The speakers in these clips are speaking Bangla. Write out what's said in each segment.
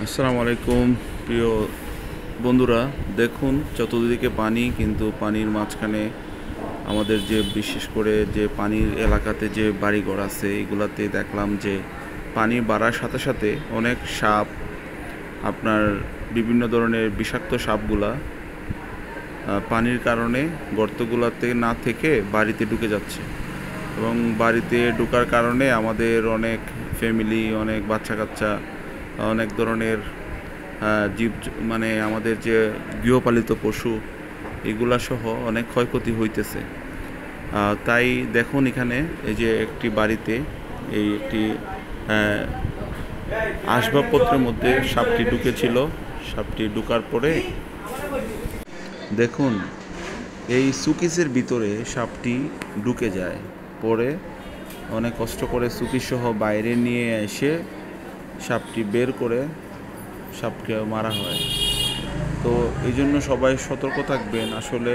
আসসালামু আলাইকুম প্রিয় বন্ধুরা। দেখুন চতুর্দিকে পানি, কিন্তু পানির মাঝখানে আমাদের যে বিশেষ করে যে পানির এলাকাতে যে বাড়িঘর আছে এগুলাতে দেখলাম যে পানি বাড়ার সাথে সাথে অনেক সাপ, আপনার বিভিন্ন ধরনের বিষাক্ত সাপগুলা পানির কারণে গর্তগুলোতে না থেকে বাড়িতে ঢুকে যাচ্ছে, এবং বাড়িতে ঢোকার কারণে আমাদের অনেক ফ্যামিলি, অনেক বাচ্চা কাচ্চা, অনেক ধরনের জীব, মানে আমাদের যে গৃহপালিত পশু এগুলা সহ অনেক ক্ষয়ক্ষতি হইতেছে। তাই দেখুন এখানে এই যে একটি বাড়িতে এই একটি আসবাবপত্রের মধ্যে সাপটি ঢুকেছিল। সাপটি ঢুকার পরে দেখুন এই সুকিসের ভিতরে সাপটি ঢুকে যায়। পরে অনেক কষ্ট করে সুকিস সহ বাইরে নিয়ে এসে সাপটি বের করে সাপকে মারা হয়। তো এই জন্য সবাই সতর্ক থাকবেন। আসলে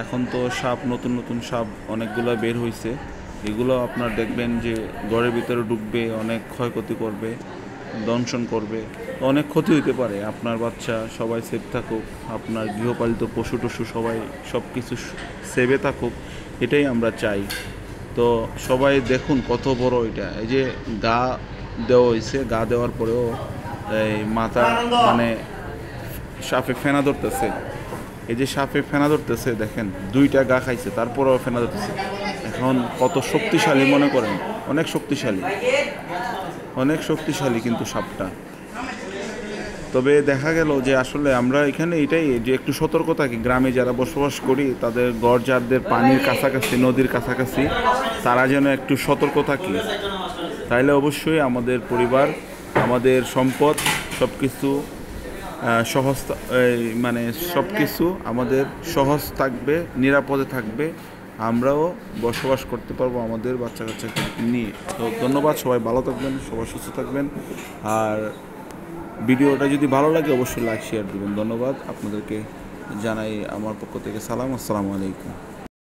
এখন তো সাপ, নতুন নতুন সাপ অনেকগুলো বের হয়েছে, এগুলো আপনার দেখবেন যে ঘরের ভিতরে ঢুকবে, অনেক ক্ষয়ক্ষতি করবে, দংশন করবে, অনেক ক্ষতি হইতে পারে। আপনার বাচ্চা সবাই সেফ থাকুক, আপনার গৃহপালিত পশু টশু সবাই সব কিছু সেভে থাকুক, এটাই আমরা চাই। তো সবাই দেখুন কত বড় এটা, এই যে গা দেওয়া হয়েছে, গা দেওয়ার পরেও এই মাথা, মানে সাপে ফেনা ধরতেছে। এই যে সাপে ফেনা ধরতেছে দেখেন, দুইটা গা খাইছে তারপরেও ফেনা ধরতেছে। এখন কত শক্তিশালী মনে করেন, অনেক শক্তিশালী, অনেক শক্তিশালী কিন্তু সাপটা। তবে দেখা গেল যে আসলে আমরা এখানে এটাই যে একটু সতর্ক থাকি, গ্রামে যারা বসবাস করি তাদের ঘর যাদের পানির কাছাকাছি, নদীর কাছাকাছি, তারা যেন একটু সতর্ক থাকি। তাইলে অবশ্যই আমাদের পরিবার, আমাদের সম্পদ সব কিছু সহজ, মানে সব কিছু আমাদের সহজ থাকবে, নিরাপদে থাকবে, আমরাও বসবাস করতে পারবো আমাদের বাচ্চা কাচ্চাকে নিয়ে। তো ধন্যবাদ, সবাই ভালো থাকবেন, সবাই সুস্থ থাকবেন। আর ভিডিওটা যদি ভালো লাগে অবশ্যই লাইক শেয়ার দিবেন। ধন্যবাদ আপনাদেরকে, জানাই আমার পক্ষ থেকে সালাম। আসসালামু আলাইকুম।